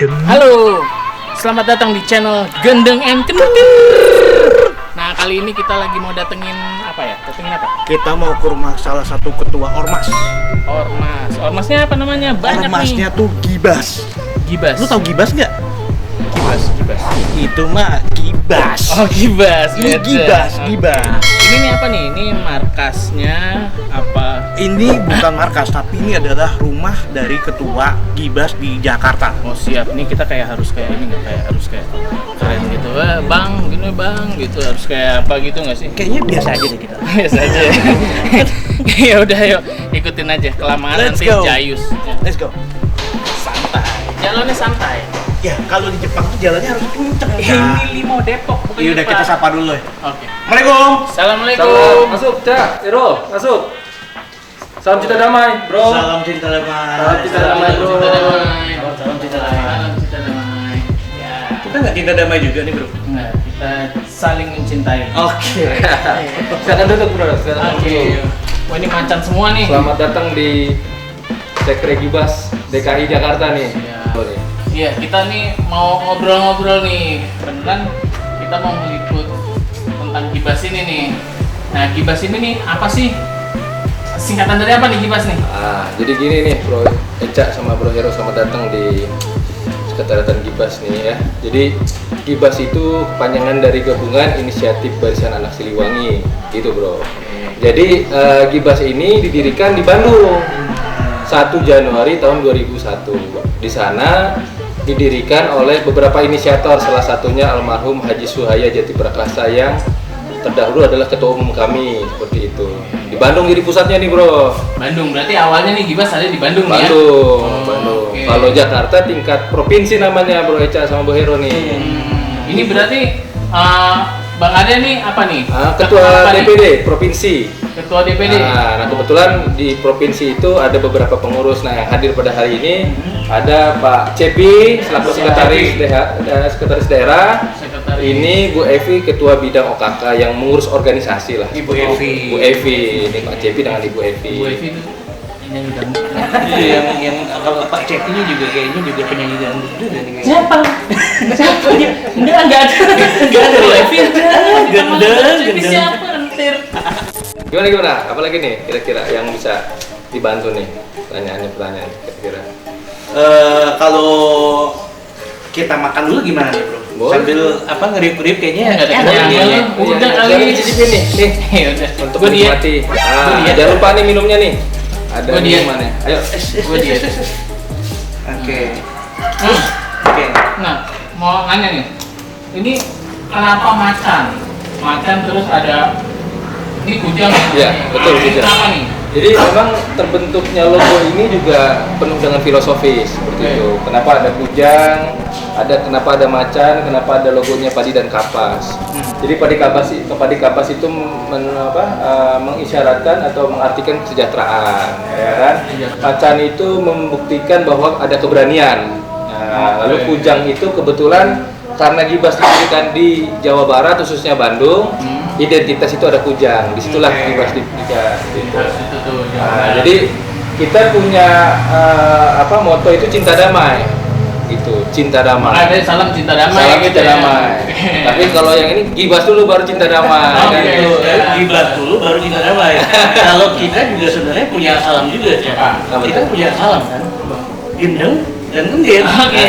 Halo, selamat datang di channel Gendeng and Kentir. Nah, kali ini kita lagi mau datengin apa ya? Datengin apa? Kita mau ke rumah salah satu ketua ormas. Ormasnya apa namanya? Banyak Ormasnya nih. tuh Gibas. Gibas. Lu tau Gibas nggak? Gibas. Itu mah Gibas. Oh, Gibas. Ini beda. Gibas, Oke. Gibas. Ini nih apa nih? Ini markasnya apa? Ini bukan markas, tapi ini adalah rumah dari ketua Gibas di Jakarta. Oh, siap. Ini kita kayak harus kayak ini nggak? Kayak harus kayak keren gitu. Bang, gini bang, gitu. Harus kayak apa gitu nggak sih? Kayaknya biasa aja deh kita. Biasa aja. Ya udah, yuk ikutin aja. Kelamaan Let's nanti go. jayus. Let's go. Santai. Jalannya santai. Ya, kalau di Jepang tuh jalannya harus kenceng. Ini Limo Depok, bukan Iya udah, Jepang. kita sapa dulu ya. Oke. Assalamualaikum. Assalamualaikum. Masuk, Cak. Iro, masuk. Salam cinta damai, bro. Salam cinta damai. Salam cinta damai, bro. Cinta damai. Salam cinta damai. Salam cinta damai. Ya. Kita nggak cinta damai juga nih, bro. Enggak, kita saling mencintai. Oke. Silakan duduk, bro. Silakan Oke. duduk. Wah, ini macan semua nih. Selamat datang di Sekre Gibas DKI Jakarta nih. Iya. Iya, kita nih mau ngobrol-ngobrol nih. Beneran kita mau meliput tentang Gibas ini nih. Nah, Gibas ini nih apa sih? Singkatan dari apa nih Gibas nih? Jadi gini nih, Bro Eca sama Bro Hero, selamat datang di Sekretariatan Gibas nih ya. Jadi Gibas itu kepanjangan dari Gabungan Inisiatif Barisan Anak Siliwangi, gitu Bro. Jadi Gibas ini didirikan di Bandung 1 Januari tahun 2001. Di sana didirikan oleh beberapa inisiator, salah satunya almarhum Haji Suhaya Jati Prakasa yang terdahulu adalah ketua umum kami, seperti itu. Di Bandung jadi pusatnya nih, Bro. Bandung, berarti awalnya nih Gibas ada di Bandung nih ya? Bandung, Oh, Bandung. oke. Kalau Jakarta tingkat provinsi namanya, Bro Eca sama Bro Hero nih. Ini berarti Bang Ade nih apa nih? Ketua apa nih? DPD provinsi. Ketua DPD. Nah, kebetulan di provinsi itu ada beberapa pengurus. Nah, yang hadir pada hari ini ada Pak Cepi selaku sekretaris daerah. Sekretaris. Ini Bu Evi ketua bidang OKK yang mengurus organisasi lah. Ibu Evi. Bu Evi, ini Pak Cepi dengan Ibu Evi. Bu Evi itu penyanyi dangdut. Iya, yang kalau Pak Cek ini juga kayaknya juga penyanyi dangdut juga nih. Siapa? Siapa dia? Enggak ada. Enggak ada Bu Evi. Gendeng. Siapa entir? Gimana? Apalagi nih kira-kira yang bisa dibantu nih pertanyaan kira-kira. Kalau kita makan dulu gimana nih, Bro? Boleh. Sambil apa ngerip-ngerip kayaknya Nggak ada enak kenyang. nih. Udah kali. Jangan dicicipin nih. Nih, Ya udah. untuk Gua diet. menikmati. Gua diet. Jangan lupa nih minumnya nih. Ada Gua diet. minumannya. Ayo. Gua diet. Oke. Hmm. Oke. Nah, mau nanya nih. Ini kenapa macan? Macan terus ada ini kujang. Iya, betul, Ini kujang. Kenapa nih? Jadi memang terbentuknya logo ini juga penuh dengan filosofis seperti Oke. itu. Kenapa ada kujang, kenapa ada macan, kenapa ada logonya padi dan kapas. Jadi padi kapas itu mengisyaratkan atau mengartikan kesejahteraan, ya kan? Macan itu membuktikan bahwa ada keberanian. Nah, lalu Oke. kujang itu kebetulan karena Gibas didirikan di Jawa Barat khususnya Bandung, identitas itu ada kujang. Disitulah Oke. Gibas didirikan. Gitu. Harus itu tuh. Nah, jadi kita punya moto itu cinta damai, gitu, cinta damai. Makanya salam cinta damai. Salam gitu cinta ya. damai. Tapi kalau yang ini Gibas dulu baru cinta damai. Oke. kan? Itu Gibas dulu baru cinta damai. Kalau kita juga sebenarnya punya salam juga ya. Apa Kita itu? punya salam kan. Gendeng dan gendir. Oke.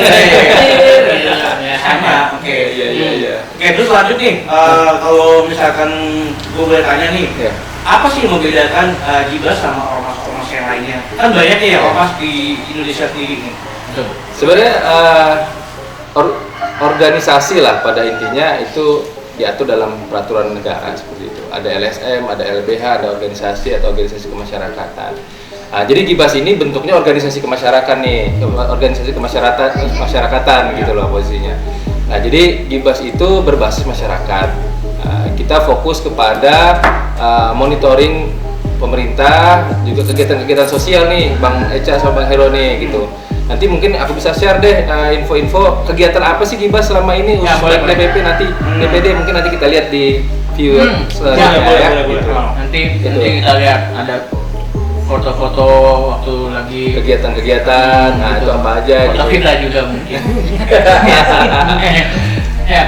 Sama. Oke. Iya. Oke, terus lanjut nih. Kalau misalkan gue boleh tanya nih, Ya. apa sih yang membedakan Gibas sama ormas-ormas yang lainnya? Kan banyak nih ya ormas di Indonesia sendiri nih. Sebenarnya organisasi lah pada intinya itu diatur dalam peraturan negara seperti itu. Ada LSM, ada LBH, ada organisasi atau organisasi kemasyarakatan. Nah, jadi Gibas ini bentuknya organisasi kemasyarakatan nih, organisasi kemasyarakatan gitu loh posisinya. Nah, jadi Gibas itu berbasis masyarakat. Kita fokus kepada monitoring pemerintah, juga kegiatan-kegiatan sosial nih, Bang Eca sama Bang Hero nih gitu. Nanti mungkin aku bisa share deh info-info kegiatan apa sih Gibas selama ini Ya, khusus boleh, DPP nanti DPD mungkin nanti kita lihat di view Ya, selanjutnya boleh, ya, boleh, gitu. boleh. Nanti Gitu. kita lihat ada foto-foto waktu lagi kegiatan-kegiatan, nah itu apa aja foto gitu. kita juga mungkin. Ya,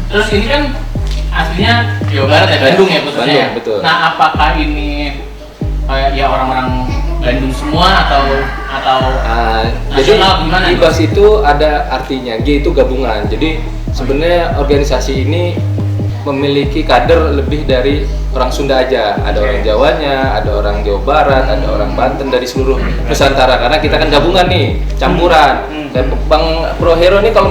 terus ini kan aslinya Jawa Barat ya, Bandung ya khususnya. Bandung, betul. Nah, apakah ini ya orang-orang Bandung semua atau Jadi nasional gimana? Gibas itu ada artinya, G itu gabungan. Jadi sebenarnya organisasi ini memiliki kader lebih dari orang Sunda aja. Ada orang Jawanya, ada orang Jawa Barat, ada orang Banten, dari seluruh Nusantara. Karena kita kan gabungan nih, campuran. Dan Bang Bro Hero nih kalau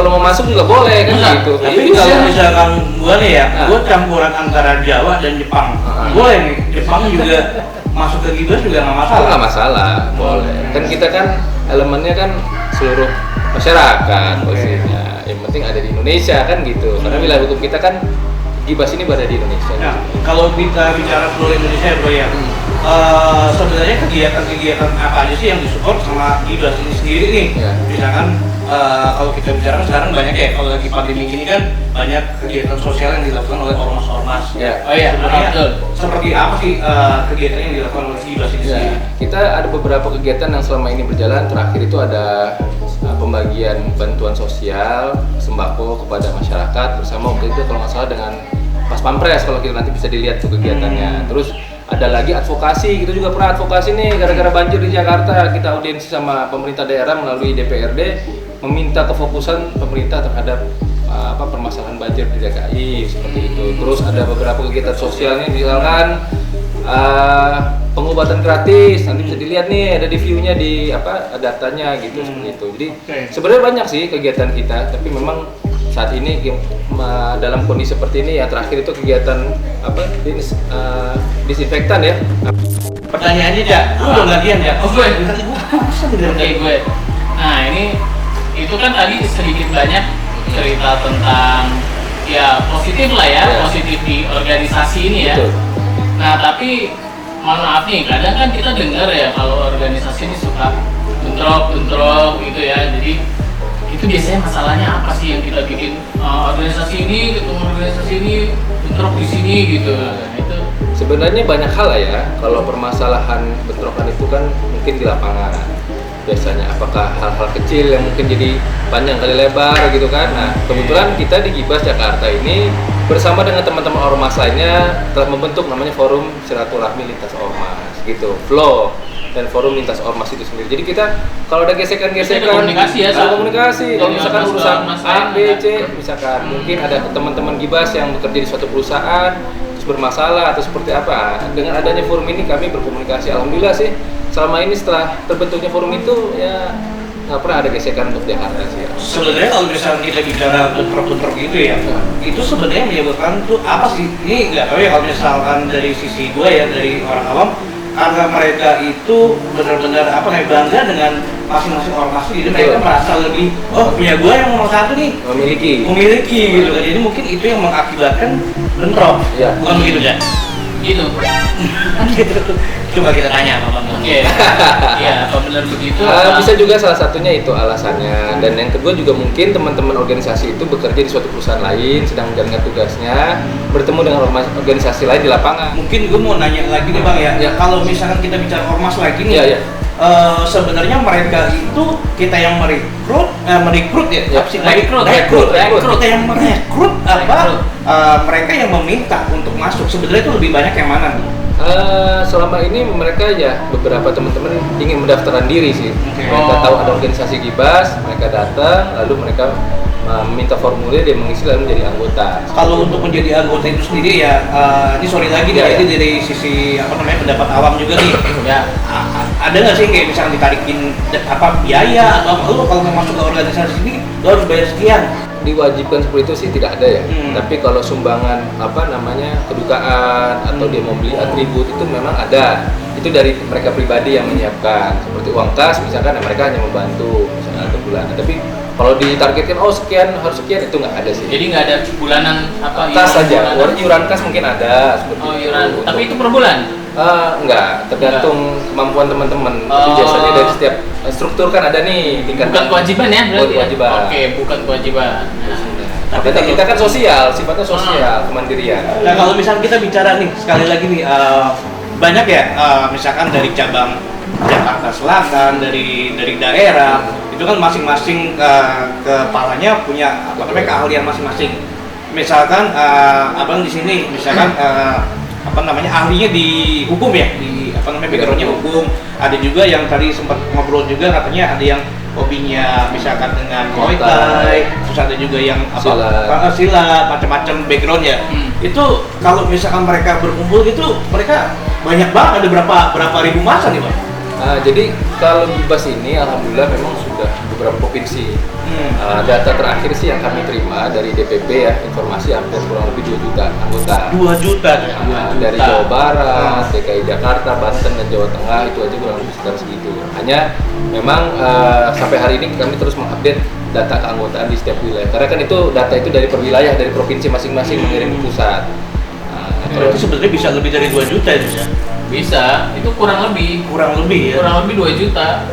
mau masuk juga boleh kan gitu. Tapi kalau misalkan gua nih ya, gua campuran antara Jawa dan Jepang. Boleh nih, Jepang juga masuk ke Gibas juga nggak masalah. Nggak masalah, boleh. Kan kita kan elemennya kan seluruh masyarakat posisinya. Yang penting ada di Indonesia kan gitu. Karena wilayah hukum kita kan Gibas ini berada di Indonesia. Nah, kalau kita bicara seluruh Indonesia bro ya, sebenarnya kegiatan-kegiatan apa aja sih yang disupport sama Gibas ini sendiri nih? Ya. Misalkan kalau kita bicara sekarang banyak ya, kalau lagi pandemi gini kan banyak kegiatan sosial yang dilakukan oleh ormas-ormas. Ya. Oh iya, Sebenarnya betul. seperti apa sih kegiatan yang dilakukan oleh Gibas ini sendiri? Ya, kita ada beberapa kegiatan yang selama ini berjalan. Terakhir itu ada pembagian bantuan sosial sembako kepada masyarakat bersama waktu itu kalau nggak salah dengan Pas Pampres, kalau kita nanti bisa dilihat tuh kegiatannya. Terus ada lagi advokasi, kita juga pernah advokasi nih gara-gara banjir di Jakarta. Kita audiensi sama pemerintah daerah melalui DPRD meminta kefokusan pemerintah terhadap permasalahan banjir di DKI seperti itu. Terus ada beberapa kegiatan sosialnya, misalkan pengobatan gratis, nanti bisa dilihat nih ada di view-nya di datanya gitu seperti itu. Jadi sebenarnya banyak sih kegiatan kita, tapi memang saat ini dalam kondisi seperti ini ya terakhir itu kegiatan disinfektan ya. Pertanyaannya ya, lu udah gantian ya? Oh gue. Gue. Nah ini itu kan tadi sedikit banyak cerita tentang ya positif lah ya, positif di organisasi ini ya. Betul. Nah tapi mohon maaf nih, kadang kan kita dengar ya kalau organisasi ini suka bentrok gitu ya. Jadi itu biasanya masalahnya apa sih yang kita bikin organisasi ini ketemu organisasi ini bentrok di sini gitu. Nah, itu sebenarnya banyak hal lah ya. Kalau permasalahan bentrokan itu kan mungkin di lapangan. Biasanya apakah hal-hal kecil yang mungkin jadi panjang kali lebar gitu kan. Nah, kebetulan kita di Gibas Jakarta ini bersama dengan teman-teman ormas lainnya telah membentuk namanya Forum Silaturahmi Lintas Ormas gitu. Flow dan Forum Lintas Ormas itu sendiri. Jadi kita kalau ada gesekan-gesekan, komunikasi ya, ada komunikasi. Kalau misalkan ormas urusan ormas A, B, lain, C, misalkan mungkin ada teman-teman Gibas yang bekerja di suatu perusahaan terus bermasalah atau seperti apa. Dengan adanya forum ini kami berkomunikasi. Alhamdulillah sih selama ini setelah terbentuknya forum itu ya nggak pernah ada gesekan untuk Jakarta sih. Sebenarnya kalau misalnya kita bicara bentrok-bentrok gitu ya, itu sebenarnya menyebabkan tuh apa sih? Ini nggak tahu ya kalau misalkan dari sisi gue ya, dari orang awam, karena mereka itu benar-benar bangga dengan masing-masing ormas, jadi mereka merasa lebih punya gue yang nomor satu nih, memiliki gitu kan. Jadi mungkin itu yang mengakibatkan bentrok. Ya. Bukan begitu ya? gitu. Coba kita tanya apa Bang. Oke. Iya, apa benar begitu? Bisa juga salah satunya itu alasannya. Dan yang kedua juga mungkin teman-teman organisasi itu bekerja di suatu perusahaan lain, sedang menjalankan tugasnya, bertemu dengan organisasi lain di lapangan. Mungkin gue mau nanya lagi nih Bang ya. Kalau misalkan kita bicara ormas lagi nih, Iya. sebenarnya mereka itu kita yang merekrut ya, Ya. rekrut kita yang merekrut mereka yang meminta untuk masuk, sebenarnya itu lebih banyak yang mana nih? Selama ini mereka ya beberapa teman-teman ingin mendaftarkan diri sih. Mereka tahu ada organisasi Gibas, mereka datang, lalu mereka meminta formulir dan mengisi lalu menjadi anggota. Kalau untuk menjadi anggota itu sendiri ya, ini sorry lagi nih, ini dari sisi pendapat awam juga nih. Ya. Ada nggak sih kayak misalnya ditarikin biaya atau lu kalau mau masuk ke organisasi ini lu harus bayar sekian? Diwajibkan seperti itu sih tidak ada ya. Tapi kalau sumbangan kedukaan atau dia mau beli atribut itu memang ada. Itu dari mereka pribadi yang menyiapkan. Seperti uang kas misalkan, mereka hanya membantu misalnya per bulan. Tapi kalau ditargetkan sekian harus sekian, itu nggak ada sih. Jadi nggak ada bulanan kas saja. Iuran kas mungkin ada seperti itu. Iuran. Tapi itu per bulan? Enggak, tergantung kemampuan teman-teman. Tapi biasanya dari setiap struktur kan ada nih tingkat. Bukan kewajiban ya berarti? Kewajiban. Oke, bukan kewajiban. Tapi kita kan sosial, sifatnya sosial, kemandirian. Nah kalau misalnya kita bicara nih sekali lagi nih banyak ya, misalkan dari cabang Jakarta Selatan, dari daerah, itu kan masing-masing kepalanya punya apa namanya keahlian masing-masing. Misalkan abang di sini, misalkan apa namanya ahlinya di hukum ya, di apa namanya backgroundnya hukum. Ada juga yang tadi sempat ngobrol juga katanya ada yang hobinya misalkan dengan Muay Thai, terus ada juga yang silat, macam-macam backgroundnya. Itu kalau misalkan mereka berkumpul gitu, mereka banyak banget, ada berapa ribu masa nih, Bang? Jadi kalau Gibas ini alhamdulillah memang sudah beberapa provinsi. Data terakhir sih yang kami terima dari DPP ya, informasi hampir kurang lebih 2 juta anggota. 2 juta ya? Dari Jawa Barat, DKI Jakarta, Banten, dan Jawa Tengah itu aja kurang lebih sekitar segitu. Hanya memang sampai hari ini kami terus mengupdate data keanggotaan di setiap wilayah. Karena kan itu data itu dari per wilayah, dari provinsi masing-masing mengirim ke pusat. Kalau itu sebenarnya bisa lebih dari 2 juta itu ya? Bisa, itu kurang lebih ya? Kurang lebih 2 juta.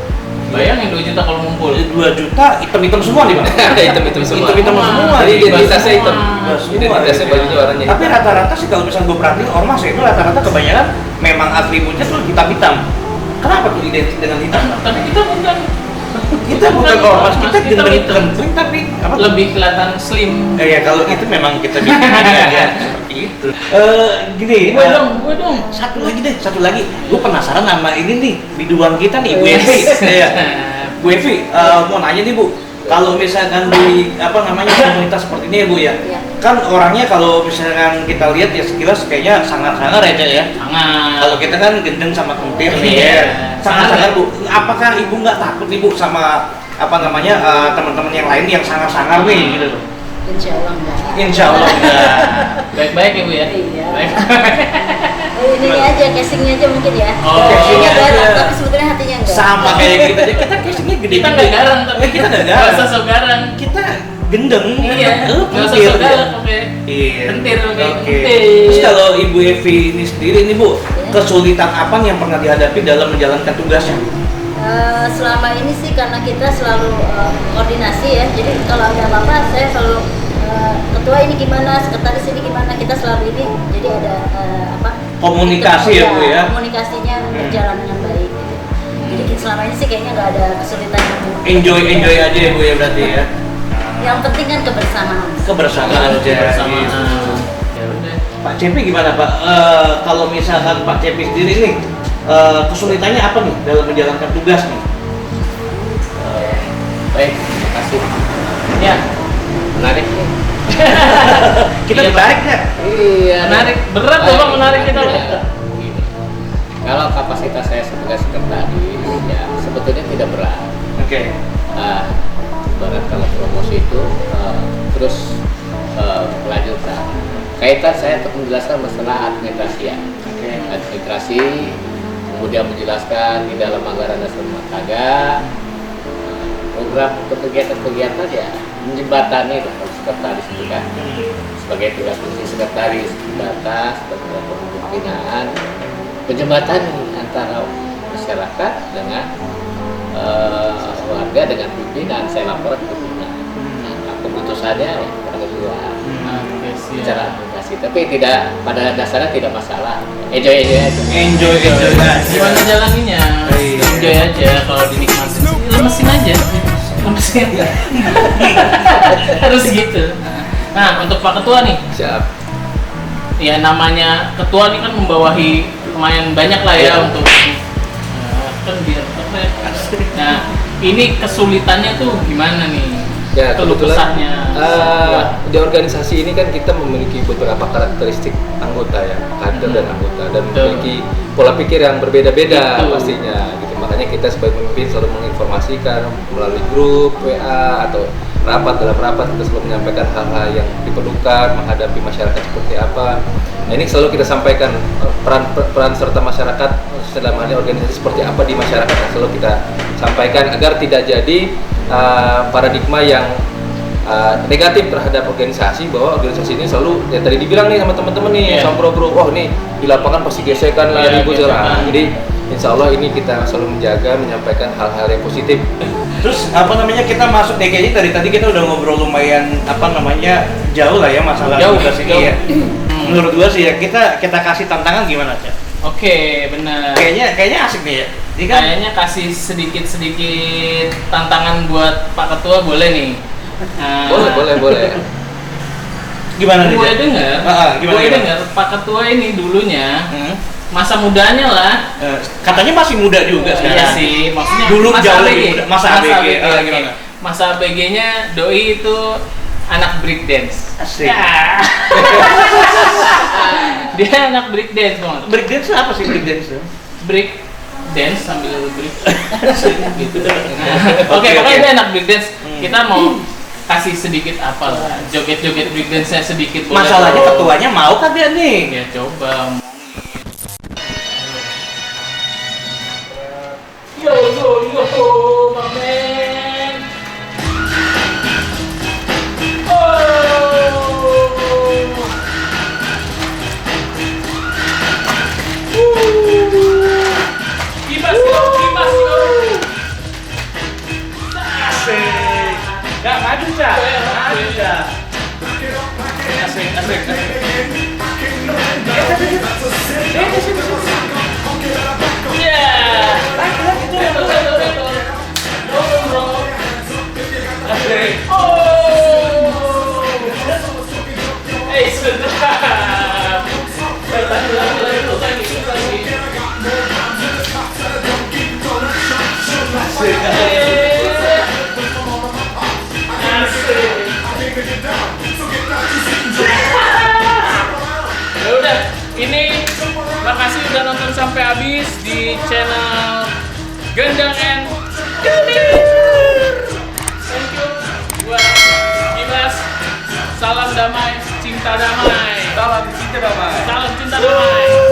Bayangin 2 juta kalau ngumpul. 2 juta hitam-hitam semua nih, Bang. Hitam-hitam semua. Hitam-hitam semua. Jadi identitasnya hitam. Identitasnya bajunya warnanya hitam. Tapi rata-rata sih kalau misalnya gue perhatiin ormas ya, itu rata-rata kebanyakan memang atributnya tuh hitam-hitam. Kenapa tuh identik dengan hitam? Tapi kita bukan ormas, kita hitam. tapi apa? Lebih kelihatan slim. Ya kalau itu memang kita bikin aja seperti itu. Gini, Gue dong. satu lagi. Gue penasaran sama ini nih, biduan kita nih, Bu Evi. Bu Evi, mau nanya nih Bu, kalau misalkan di apa namanya komunitas seperti ini ya Bu ya, kan orangnya kalau misalkan kita lihat ya sekilas kayaknya sangat-sangat aja ya. Sangat. Kalau kita kan gendeng sama kentir nih ya, sangat-sangat Bu. Apakah Ibu nggak takut nih Bu sama apa namanya teman-teman yang lain yang sangat-sangat nih gitu? Insya Allah enggak. Insya Allah enggak. Baik-baik ya Bu ya. Iya. Baik. Ini aja, casingnya aja mungkin ya. Oh, Casingnya iya. garang, tapi sebetulnya hatinya enggak. Sama kayak kita aja. Kita casingnya gede. Kita nggak garang tapi kita nggak garang. Nggak usah garang. Kita gendeng. Iya. Nggak usah kentir. galak, oke. Iya. Kentir, oke. Oke. Kentir. Terus kalau Ibu Evi ini sendiri nih Bu, kesulitan apa yang pernah dihadapi dalam menjalankan tugasnya? Selama ini sih karena kita selalu koordinasi ya. Jadi kalau ada apa-apa saya selalu ketua ini gimana, sekretaris ini gimana, kita selalu ini. Jadi ada apa? Komunikasi ya Bu ya. Komunikasinya berjalan dengan baik. Gitu. Jadi selama ini sih kayaknya nggak ada kesulitan. Enjoy aja ya Bu ya berarti ya. Yang penting kan kebersamaan. Kebersamaan aja. Bersama. Gitu. Ya udah. Pak Cepi gimana Pak? Kalau misalkan Pak Cepi sendiri nih, kesulitannya apa nih dalam menjalankan tugas nih? Baik, terima kasih. Ya, Menarik. Kita Iya, ditarik ya? Iya. menarik. Berat loh Bang menarik kita. Gini. Kalau kapasitas saya sebagai sekretaris, ya sebetulnya tidak berat. Oke. Berat kalau promosi itu terus kelanjutan. Kaitan saya untuk menjelaskan masalah administrasi ya. Oke. Administrasi, kemudian menjelaskan di dalam anggaran dasar rumah tangga, program untuk kegiatan-kegiatan ya menjembatani kalau sekretaris itu kan sebagai tugas fungsi sekretaris data sebagai pembinaan penjembatan antara masyarakat dengan warga dengan pimpinan. Saya lapor ke pimpinan. Nah, keputusannya ya kedua Oke, siap. bicara administrasi, tapi tidak pada dasarnya tidak masalah. Enjoy aja. Enjoy aja. Gimana jalaninnya? Iya. Enjoy aja kalau dinikmatin. Lemesin aja. Lemesin. Harus gitu. Nah, untuk Pak Ketua nih, Siap. ya namanya ketua nih kan membawahi lumayan banyak lah ya Iya. untuk kan biar keren. Nah, ini kesulitannya tuh gimana nih? Ya, Keluh kebetulan kesahnya. di organisasi ini kan kita memiliki beberapa karakteristik anggota ya, kader dan anggota, dan Betul. memiliki pola pikir yang berbeda-beda Betul. pastinya. Gitu. Makanya kita sebagai pemimpin selalu menginformasikan melalui grup WA atau rapat. Dalam rapat kita selalu menyampaikan hal-hal yang diperlukan menghadapi masyarakat seperti apa. Nah, ini selalu kita sampaikan peran serta masyarakat dalam hal ini organisasi seperti apa di masyarakat, yang selalu kita sampaikan agar tidak jadi paradigma yang negatif terhadap organisasi, bahwa organisasi ini selalu yang tadi dibilang nih sama teman-teman nih, Iya. sama bro-bro, wah nih di lapangan pasti gesekan lah, Iya, ribut gesekan. lah. Jadi insya Allah ini kita selalu menjaga, menyampaikan hal-hal yang positif. Terus apa namanya kita masuk DKI tadi kita udah ngobrol lumayan apa namanya jauh lah ya masalah Jauh, tugas ini jauh. ya. Menurut gua sih ya kita kasih tantangan gimana Cak? Oke, benar. Kayaknya asik nih ya. Ini kan Kayaknya kasih sedikit tantangan buat Pak Ketua boleh nih. Nah, Boleh. gimana nih? Gue Jack? dengar, Gimana? dengar Pak Ketua ini dulunya Hmm? masa mudanya lah. Katanya masih muda juga sekarang. Iya sih, maksudnya Dulu masa jauh ABG. lebih muda. Masa ABG. oke. Gimana? Masa ABG-nya doi itu anak break dance. Asik. Ya. Dia anak break dance, Bang. Breakdance apa sih breakdance? Break dance sambil break. gitu. Oke, Pokoknya oke. dia anak break dance. Hmm. Kita mau kasih sedikit apa lah, joget-joget break dance-nya sedikit boleh. Masalahnya ketuanya mau kagak nih? Ya coba. Yo, my man. Kibas yo. Asik. Gak maju Cak. Maju Cak. Asik. Yeah. Betul. Asik. Oh. Sedap. Lagi. Asik. Ya udah, ini makasih udah nonton sampai habis di channel Gendang and Gendir. Thank you buat Dimas. Salam damai, cinta damai. Salam cinta damai. Salam cinta damai.